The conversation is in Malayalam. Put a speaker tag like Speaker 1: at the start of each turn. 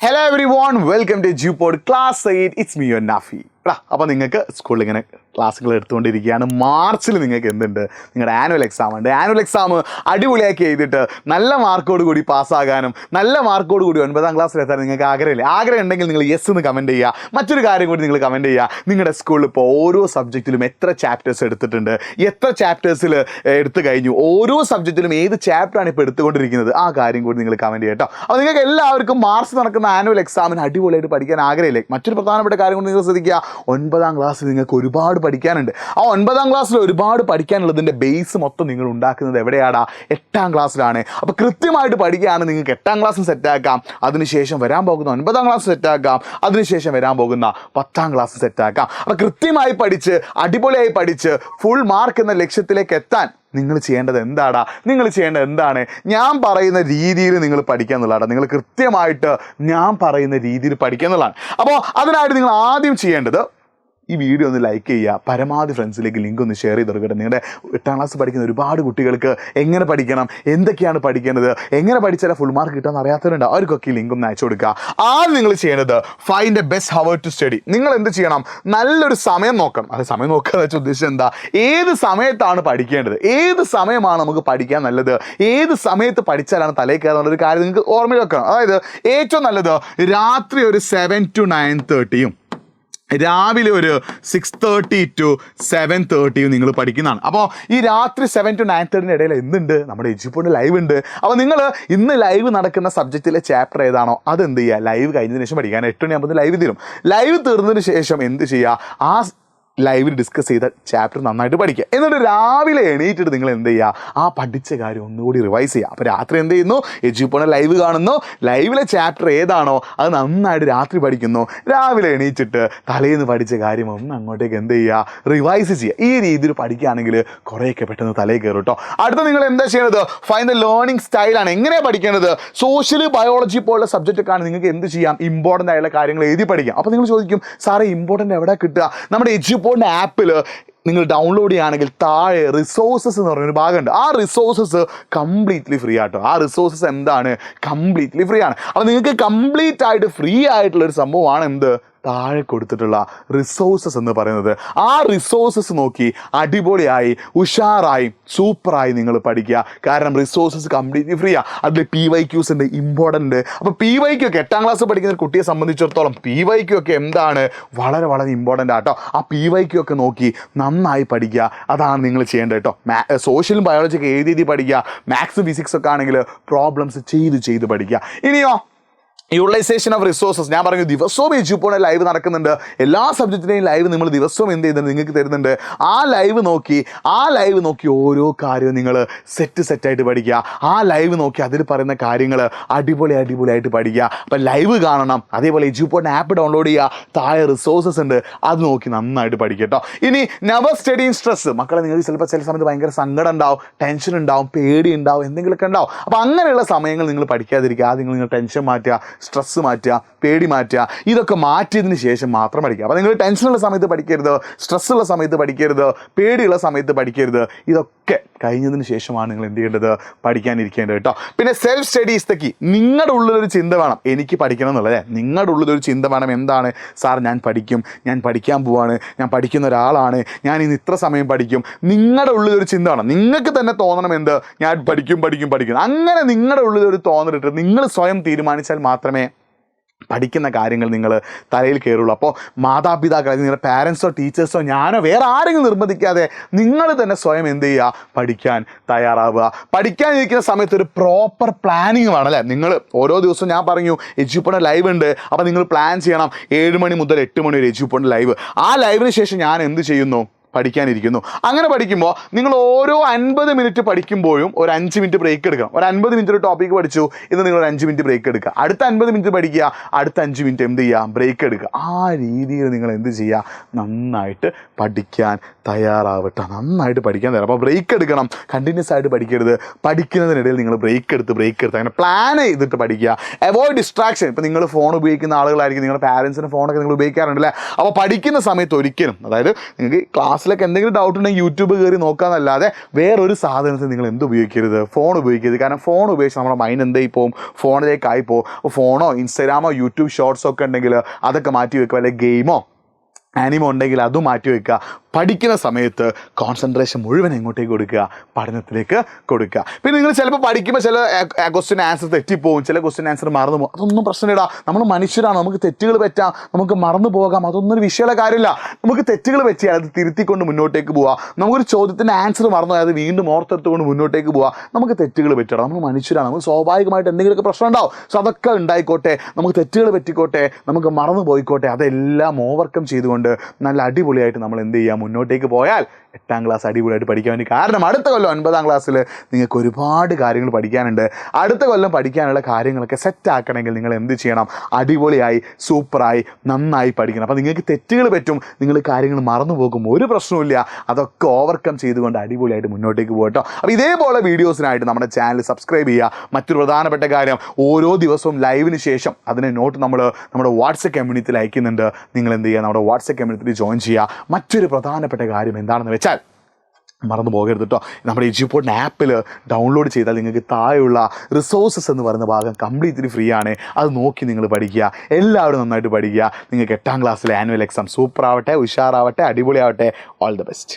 Speaker 1: Hello everyone, welcome to Jupod Class 8. It's me, your Nafi. അപ്പോൾ നിങ്ങൾക്ക് സ്കൂളിൽ ഇങ്ങനെ ക്ലാസ്സുകൾ എടുത്തുകൊണ്ടിരിക്കുകയാണ്. മാർച്ചിൽ നിങ്ങൾക്ക് എന്തുണ്ട്? നിങ്ങളുടെ ആനുവൽ എക്സാം ഉണ്ട്. ആനുവൽ എക്സാം അടിപൊളിയാക്കി എഴുതിയിട്ട് നല്ല മാർക്കോട് കൂടി പാസ്സാകാനും നല്ല മാർക്കോട് കൂടി 9ാം ക്ലാസ്സിലെത്താൻ നിങ്ങൾക്ക് ആഗ്രഹമില്ല. ആഗ്രഹം ഉണ്ടെങ്കിൽ നിങ്ങൾ യെസ് എന്ന് കമൻറ്റ് ചെയ്യുക. മറ്റൊരു കാര്യം കൂടി നിങ്ങൾ കമൻറ്റ് ചെയ്യുക, നിങ്ങളുടെ സ്കൂളിൽ ഇപ്പോൾ ഓരോ സബ്ജക്റ്റിലും എത്ര ചാപ്റ്റേഴ്സ് എടുത്തിട്ടുണ്ട്, എത്ര ചാപ്റ്റേഴ്സിൽ എടുത്തു കഴിഞ്ഞു, ഓരോ സബ്ജക്റ്റിലും ഏത് ചാപ്റ്ററാണ് ഇപ്പോൾ എടുത്തുകൊണ്ടിരിക്കുന്നത്, ആ കാര്യം കൂടി നിങ്ങൾ കമൻറ്റ് ചെയ്യുക കേട്ടോ. അപ്പോൾ നിങ്ങൾക്ക് എല്ലാവർക്കും മാർച്ച് നടക്കുന്ന ആനുവൽ എക്സാമിന് അടിപൊളിയായിട്ട് പഠിക്കാൻ ആഗ്രഹമില്ലേ? മറ്റൊരു പ്രധാനപ്പെട്ട കാര്യം കൂടി നിങ്ങൾ ശ്രദ്ധിക്കുക, 9ാം ക്ലാസ്സിൽ നിങ്ങൾക്ക് ഒരുപാട് പഠിക്കാനുണ്ട്. ആ 9ാം ക്ലാസ്സിൽ ഒരുപാട് പഠിക്കാനുള്ളതിൻ്റെ ബേസ് മൊത്തം നിങ്ങൾ ഉണ്ടാക്കുന്നത് എവിടെയാടാ? 8ാം ക്ലാസ്സിലാണ്. അപ്പോൾ കൃത്യമായിട്ട് പഠിക്കുകയാണ് നിങ്ങൾക്ക് 8ാം ക്ലാസ്സിൽ സെറ്റാക്കാം, അതിനുശേഷം വരാൻ പോകുന്ന 9ാം ക്ലാസ് സെറ്റാക്കാം, അതിനുശേഷം വരാൻ പോകുന്ന 10ാം ക്ലാസ് സെറ്റാക്കാം. അപ്പോൾ കൃത്യമായി പഠിച്ച് അടിപൊളിയായി പഠിച്ച് ഫുൾ മാർക്ക് എന്ന ലക്ഷ്യത്തിലേക്ക് എത്താൻ നിങ്ങൾ ചെയ്യേണ്ടത് എന്താടാ? നിങ്ങൾ ചെയ്യേണ്ടത് എന്താണ്? ഞാൻ പറയുന്ന രീതിയിൽ നിങ്ങൾ പഠിക്കുക എന്നുള്ളതാണ്. നിങ്ങൾ കൃത്യമായിട്ട് ഞാൻ പറയുന്ന രീതിയിൽ പഠിക്കുക എന്നുള്ളതാണ്. അപ്പോൾ അതിനായിട്ട് നിങ്ങൾ ആദ്യം ചെയ്യേണ്ടത് ഈ വീഡിയോ ഒന്ന് ലൈക്ക് ചെയ്യുക, പരമാവധി ഫ്രണ്ട്സിലേക്ക് ലിങ്ക് ഒന്ന് ഷെയർ ചെയ്ത് കൊടുക്കട്ടെ. നിങ്ങളുടെ 8ാം ക്ലാസ് പഠിക്കുന്ന ഒരുപാട് കുട്ടികൾക്ക് എങ്ങനെ പഠിക്കണം, എന്തൊക്കെയാണ് പഠിക്കേണ്ടത്, എങ്ങനെ പഠിച്ചാൽ ഫുൾ മാർക്ക് കിട്ടുമെന്ന് അറിയാത്തവരുണ്ട്. അവർക്കൊക്കെ ഈ ലിങ്ക് ഒന്ന് അയച്ചു കൊടുക്കുക. ആദ്യം നിങ്ങൾ ചെയ്യേണ്ടത് find a best hour to study. നിങ്ങൾ എന്ത് ചെയ്യണം? നല്ലൊരു സമയം നോക്കണം. അത് സമയം നോക്കുക എന്ന് വെച്ചാൽ ഉദ്ദേശിച്ചത് എന്താ? ഏത് സമയത്താണ് പഠിക്കേണ്ടത്, ഏത് സമയമാണ് നമുക്ക് പഠിക്കാൻ നല്ലത്, ഏത് സമയത്ത് പഠിച്ചാലാണ് തലയിൽ കയറുന്നുള്ളൊരു കാര്യം നിങ്ങൾക്ക് ഓർമ്മയിൽ വെക്കണം. അതായത് ഏറ്റവും നല്ലത് രാത്രി ഒരു 7 to 9:30 രാവിലെ ഒരു 6:30 to 7:30 നിങ്ങൾ പഠിക്കുന്നതാണ്. അപ്പോൾ ഈ രാത്രി 7 to 9:30 ഇടയിൽ എന്തുണ്ട്? നമ്മുടെ എജ്യൂപോഡ് ലൈവ് ഉണ്ട്. അപ്പോൾ നിങ്ങൾ ഇന്ന് ലൈവ് നടക്കുന്ന സബ്ജക്റ്റിലെ ചാപ്റ്റർ ഏതാണോ അത് എന്ത് ചെയ്യുക? ലൈവ് കഴിഞ്ഞതിന് ശേഷം പഠിക്കാൻ 8 മണിയാകുമ്പോൾ ലൈവ് തീരും. ലൈവ് തീർന്നതിന് ശേഷം എന്ത് ചെയ്യുക? ആ ലൈവിൽ ഡിസ്കസ് ചെയ്ത ചാപ്റ്റർ നന്നായിട്ട് പഠിക്കുക. എന്നിട്ട് രാവിലെ എണീറ്റിട്ട് നിങ്ങൾ എന്ത് ചെയ്യുക? ആ പഠിച്ച കാര്യം ഒന്നുകൂടി റിവൈസ് ചെയ്യുക. അപ്പോൾ രാത്രി എന്ത് ചെയ്യുന്നു? എജ്യൂപോഡ് ലൈവ് കാണുന്നു, ലൈവിലെ ചാപ്റ്റർ ഏതാണോ അത് നന്നായിട്ട് രാത്രി പഠിക്കുന്നു, രാവിലെ എണീറ്റിട്ട് തലേന്ന് പഠിച്ച കാര്യം ഒന്ന് അങ്ങോട്ടേക്ക് എന്ത് ചെയ്യുക? റിവൈസ് ചെയ്യുക. ഈ രീതിയിൽ പഠിക്കുകയാണെങ്കിൽ കുറേയൊക്കെ പെട്ടെന്ന് തലയിൽ കയറും കേട്ടോ. അടുത്ത നിങ്ങൾ എന്താ ചെയ്യുന്നത്? ഫൈൻഡ് ദ ലേണിംഗ് സ്റ്റൈലാണ്. എങ്ങനെയാണ് പഠിക്കേണ്ടത്? സോഷ്യൽ, ബയോളജി പോലുള്ള സബ്ജക്റ്റൊക്കെയാണ് നിങ്ങൾക്ക് എന്ത് ചെയ്യാം? ഇമ്പോർട്ടൻ്റ് ആയുള്ള കാര്യങ്ങൾ എഴുതി പഠിക്കാം. അപ്പോൾ നിങ്ങൾ ചോദിക്കും, സാറേ ഇമ്പോർട്ടൻ്റ് എവിടെ കിട്ടുക? നമ്മുടെ എജ്യൂപോഡ് ആപ്പിൽ നിങ്ങൾ ഡൗൺലോഡ് ചെയ്യുകയാണെങ്കിൽ താഴെ റിസോഴ്സസ് എന്ന് പറഞ്ഞൊരു ഭാഗമുണ്ട്. ആ റിസോഴ്സസ് കംപ്ലീറ്റ്ലി ഫ്രീ ആട്ടോ. ആ റിസോഴ്സസ് എന്താണ്? കംപ്ലീറ്റ്ലി ഫ്രീ ആണ്. അപ്പോൾ നിങ്ങൾക്ക് കംപ്ലീറ്റ് ആയിട്ട് ഫ്രീ ആയിട്ടുള്ളൊരു സംഭവമാണ് എന്ത്? താഴെ കൊടുത്തിട്ടുള്ള റിസോഴ്സസ് എന്ന് പറയുന്നത്. ആ റിസോഴ്സസ് നോക്കി അടിപൊളിയായി ഉഷാറായി സൂപ്പറായി നിങ്ങൾ പഠിക്കുക. കാരണം റിസോഴ്സസ് കംപ്ലീറ്റ്ലി ഫ്രീ ആണ്. അതിൽ PYQs ഉണ്ട്, ഇമ്പോർട്ടൻ്റ്. അപ്പോൾ PYQ ഒക്കെ 8ാം ക്ലാസ് പഠിക്കുന്ന ഒരു കുട്ടിയെ സംബന്ധിച്ചിടത്തോളം PYQ ഒക്കെ എന്താണ്? വളരെ വളരെ ഇമ്പോർട്ടൻ്റ് ആട്ടോ. ആ PYQ ഒക്കെ നോക്കി നന്നായി പഠിക്കുക. അതാണ് നിങ്ങൾ ചെയ്യേണ്ടത് കേട്ടോ. സോഷ്യലും ബയോളജിയൊക്കെ എഴുതി പഠിക്കുക. മാത്സും ഫിസിക്സ് ഒക്കെ ആണെങ്കിൽ പ്രോബ്ലംസ് ചെയ്ത് പഠിക്കുക. ഇനിയോ യൂട്ടിലൈസേഷൻ ഓഫ് റിസോഴ്സസ്. ഞാൻ പറഞ്ഞു ദിവസവും എജ്യൂപോഡ് ലൈവ് നടക്കുന്നുണ്ട്. എല്ലാ സബ്ജക്റ്റിൻ്റെയും ലൈവ് നമ്മൾ ദിവസവും എന്ത് ചെയ്യുന്നുണ്ട്? നിങ്ങൾക്ക് തരുന്നുണ്ട്. ആ ലൈവ് നോക്കി ഓരോ കാര്യവും നിങ്ങൾ സെറ്റായിട്ട് പഠിക്കുക. ആ ലൈവ് നോക്കി അതിൽ പറയുന്ന കാര്യങ്ങൾ അടിപൊളിയായിട്ട് പഠിക്കുക. അപ്പം ലൈവ് കാണണം. അതേപോലെ എജ്യൂപോഡ് ആപ്പ് ഡൗൺലോഡ് ചെയ്യുക. താഴെ റിസോഴ്സസ് ഉണ്ട്, അത് നോക്കി നന്നായിട്ട് പഠിക്കുക കേട്ടോ. ഇനി നെവർ സ്റ്റഡി ഇൻ സ്ട്രെസ്. മക്കളെ നിങ്ങൾക്ക് ചിലപ്പോൾ ചില സമയത്ത് ഭയങ്കര സങ്കടം ഉണ്ടാവും, ടെൻഷൻ ഉണ്ടാവും, പേടി ഉണ്ടാവും, എന്തെങ്കിലുമൊക്കെ ഉണ്ടാവും. അപ്പോൾ അങ്ങനെയുള്ള സമയങ്ങൾ നിങ്ങൾ പഠിക്കാതിരിക്കുക. ആദ്യം നിങ്ങൾ ടെൻഷൻ മാറ്റുക, സ്ട്രെസ്സ് മാറ്റുക, പേടി മാറ്റുക. ഇതൊക്കെ മാറ്റിയതിന് ശേഷം മാത്രം പഠിക്കുക. അപ്പോൾ നിങ്ങൾ ടെൻഷനുള്ള സമയത്ത് പഠിക്കരുത്, സ്ട്രെസ്സുള്ള സമയത്ത് പഠിക്കരുത്, പേടിയുള്ള സമയത്ത് പഠിക്കരുത്. ഇതൊക്കെ കഴിഞ്ഞതിന് ശേഷമാണ് നിങ്ങൾ എന്ത് ചെയ്യേണ്ടത്? പഠിക്കാനിരിക്കേണ്ടത് കേട്ടോ. പിന്നെ self study is the key. നിങ്ങളുടെ ഉള്ളിലൊരു ചിന്ത വേണം, എനിക്ക് പഠിക്കണം എന്നുള്ളത്. നിങ്ങളുടെ ഉള്ളിലൊരു ചിന്ത വേണം. എന്താണ്? സാർ ഞാൻ പഠിക്കും, ഞാൻ പഠിക്കാൻ പോവാണ്, ഞാൻ പഠിക്കുന്ന ഒരാളാണ്, ഞാൻ ഇന്ന് ഇത്ര സമയം പഠിക്കും. നിങ്ങളുടെ ഉള്ളിലൊരു ചിന്ത വേണം. നിങ്ങൾക്ക് തന്നെ തോന്നണം എന്ത്? ഞാൻ പഠിക്കും. അങ്ങനെ നിങ്ങളുടെ ഉള്ളിലൊരു തോന്നലിട്ട് നിങ്ങൾ സ്വയം തീരുമാനിച്ചാൽ മാത്രമേ പഠിക്കുന്ന കാര്യങ്ങൾ നിങ്ങൾ തലയിൽ കയറുള്ളൂ. അപ്പോൾ മാതാപിതാക്കൾ, നിങ്ങളുടെ പാരൻസോ ടീച്ചേഴ്സോ ഞാനോ വേറെ ആരെങ്കിലും നിർബന്ധിക്കാതെ നിങ്ങൾ തന്നെ സ്വയം എന്ത് ചെയ്യുക? പഠിക്കാൻ തയ്യാറാവുക. പഠിക്കാനിരിക്കുന്ന സമയത്ത് ഒരു പ്രോപ്പർ പ്ലാനിങ് വേണം അല്ലേ? നിങ്ങൾ ഓരോ ദിവസവും ഞാൻ പറഞ്ഞു എജ്യൂപോഡ് ലൈവ് ഉണ്ട്. അപ്പോൾ നിങ്ങൾ പ്ലാൻ ചെയ്യണം. 7 മണി മുതൽ 8 മണി വരെ എജ്യൂപോഡ് ലൈവ്. ആ ലൈവിന് ശേഷം ഞാൻ എന്ത് ചെയ്യുന്നു? പഠിക്കാനിരിക്കുന്നു. അങ്ങനെ പഠിക്കുമ്പോൾ നിങ്ങൾ ഓരോ 50 മിനിറ്റ് പഠിക്കുമ്പോഴും ഒരു 5 മിനിറ്റ് ബ്രേക്ക് എടുക്കണം. ഒരു 50 മിനിറ്റ് ഒരു ടോപ്പിക്ക് പഠിച്ചു, ഇന്ന് നിങ്ങൾ ഒരു 5 മിനിറ്റ് ബ്രേക്ക് എടുക്കുക. അടുത്ത 50 മിനിറ്റ് പഠിക്കുക, അടുത്ത 5 മിനിറ്റ് എന്ത് ചെയ്യുക? ബ്രേക്ക് എടുക്കുക. ആ രീതിയിൽ നിങ്ങൾ എന്ത് ചെയ്യുക? നന്നായിട്ട് പഠിക്കാൻ തയ്യാറാവട്ടെ. നന്നായിട്ട് പഠിക്കാൻ തയ്യാറാവും. അപ്പോൾ ബ്രേക്ക് എടുക്കണം. കണ്ടിന്യൂസ് ആയിട്ട് പഠിക്കരുത്. പഠിക്കുന്നതിനിടയിൽ നിങ്ങൾ ബ്രേക്ക് എടുത്ത് അങ്ങനെ പ്ലാൻ ചെയ്തിട്ട് പഠിക്കുക. Avoid distraction. ഇപ്പോൾ നിങ്ങൾ ഫോൺ ഉപയോഗിക്കുന്ന ആളുകളായിരിക്കും, നിങ്ങളുടെ പാരൻസിന് ഫോണൊക്കെ നിങ്ങൾ ഉപയോഗിക്കാറുണ്ടല്ലേ? അപ്പോൾ പഠിക്കുന്ന സമയത്ത് ഒരിക്കലും, അതായത് നിങ്ങൾക്ക് ക്ലാസ്സിൽ ക്ലാസ്സിലൊക്കെ എന്തെങ്കിലും ഡൗട്ട് ഉണ്ടെങ്കിൽ യൂട്യൂബ് കയറി നോക്കാന്നല്ലാതെ വേറൊരു സാധനത്തിൽ നിങ്ങൾ എന്ത് ഉപയോഗിക്കരുത്, ഫോൺ ഉപയോഗിക്കരുത്. കാരണം ഫോൺ ഉപയോഗിച്ച് നമ്മുടെ മൈൻഡ് എന്തായി പോകും, ഫോണിലേക്കായി പോകും. അപ്പോൾ ഫോണോ ഇൻസ്റ്റാഗ്രാമോ യൂട്യൂബ് ഷോർട്സോ ഒക്കെ ഉണ്ടെങ്കിൽ അതൊക്കെ മാറ്റി വെക്കുക, അല്ലെങ്കിൽ ഗെയിമോ ആനിമോ ഉണ്ടെങ്കിൽ അതും മാറ്റി വെക്കുക. പഠിക്കുന്ന സമയത്ത് കോൺസെൻട്രേഷൻ മുഴുവൻ എങ്ങോട്ടേക്ക് കൊടുക്കുക, പഠനത്തിലേക്ക് കൊടുക്കുക. പിന്നെ നിങ്ങൾ ചിലപ്പോൾ പഠിക്കുമ്പോൾ ചില ക്വസ്റ്റ്യൻ ആൻസർ തെറ്റിപ്പോവും, ചില ക്വസ്റ്റ്യൻ ആൻസർ മറന്നു പോകും. അതൊന്നും പ്രശ്നമില്ല. നമ്മൾ മനുഷ്യരാണ്, നമുക്ക് തെറ്റുകൾ പറ്റാം, നമുക്ക് മറന്നു പോകാം. അതൊന്നും ഒരു വിഷയമുള്ള കാര്യമില്ല. നമുക്ക് തെറ്റുകൾ പറ്റിയാൽ അത് തിരുത്തിക്കൊണ്ട് മുന്നോട്ടേക്ക് പോവാം. നമുക്കൊരു ചോദ്യത്തിൻ്റെ ആൻസർ മറന്നു പോയാൽ അത് വീണ്ടും ഓർത്തെടുത്തുകൊണ്ട് മുന്നോട്ടേക്ക് പോവാം. നമുക്ക് തെറ്റുകൾ പറ്റണം, നമ്മൾ മനുഷ്യരാണ്, നമുക്ക് സ്വാഭാവികമായിട്ട് എന്തെങ്കിലുമൊക്കെ പ്രശ്നം ഉണ്ടാവും. സോ അതൊക്കെ ഉണ്ടായിക്കോട്ടെ, നമുക്ക് തെറ്റുകൾ പറ്റിക്കോട്ടെ, നമുക്ക് മറന്നു പോയിക്കോട്ടെ. അതെല്ലാം ഓവർകം ചെയ്തുകൊണ്ട് നല്ല അടിപൊളിയായിട്ട് നമ്മൾ എന്ത് ചെയ്യുക, മുന്നോട്ടേക്ക് പോയാൽ 8ാം ക്ലാസ് അടിപൊളിയായിട്ട് പഠിക്കാൻ വേണ്ടി. കാരണം അടുത്ത കൊല്ലം 9ാം ക്ലാസ്സിൽ നിങ്ങൾക്ക് ഒരുപാട് കാര്യങ്ങൾ പഠിക്കാനുണ്ട്. അടുത്ത കൊല്ലം പഠിക്കാനുള്ള കാര്യങ്ങളൊക്കെ സെറ്റ് ആക്കണമെങ്കിൽ നിങ്ങൾ എന്ത് ചെയ്യണം, അടിപൊളിയായി സൂപ്പറായി നന്നായി പഠിക്കണം. അപ്പോൾ നിങ്ങൾക്ക് തെറ്റുകൾ പറ്റും, നിങ്ങൾ കാര്യങ്ങൾ മറന്നു പോകും, ഒരു പ്രശ്നവുമില്ല. അതൊക്കെ ഓവർകം ചെയ്തുകൊണ്ട് അടിപൊളിയായിട്ട് മുന്നോട്ടേക്ക് പോകട്ടോ. അപ്പോൾ ഇതേപോലെ വീഡിയോസിനായിട്ട് നമ്മുടെ ചാനൽ സബ്സ്ക്രൈബ് ചെയ്യുക. മറ്റൊരു പ്രധാനപ്പെട്ട കാര്യം, ഓരോ ദിവസവും ലൈവിന് ശേഷം അതിന് നോട്ട് നമ്മൾ നമ്മുടെ വാട്സപ്പ് കമ്മ്യൂണിറ്റിയിൽ അയക്കുന്നുണ്ട്. നിങ്ങൾ എന്ത് ചെയ്യുക, നമ്മുടെ വാട്സപ്പ് കമ്മ്യൂണിറ്റിയിൽ ജോയിൻ ചെയ്യുക. മറ്റൊരു പ്രധാനപ്പെട്ട കാര്യം എന്താണെന്ന് വെച്ചാൽ മറന്നു പോകരുത് കേട്ടോ. നമ്മുടെ എജ്യൂപോർട്ടിൻ്റെ ആപ്പിൽ ഡൗൺലോഡ് ചെയ്താൽ നിങ്ങൾക്ക് താഴെയുള്ള റിസോഴ്സസ് എന്ന് പറയുന്ന ഭാഗം കംപ്ലീറ്റ്ലി ഫ്രീ ആണ്. അത് നോക്കി നിങ്ങൾ പഠിക്കുക. എല്ലാവരും നന്നായിട്ട് പഠിക്കുക. നിങ്ങൾക്ക് 8ാം ക്ലാസ്സിലെ ആനുവൽ എക്സാം സൂപ്പർ ആവട്ടെ, ഉഷാറാവട്ടെ, അടിപൊളിയാവട്ടെ. All the best.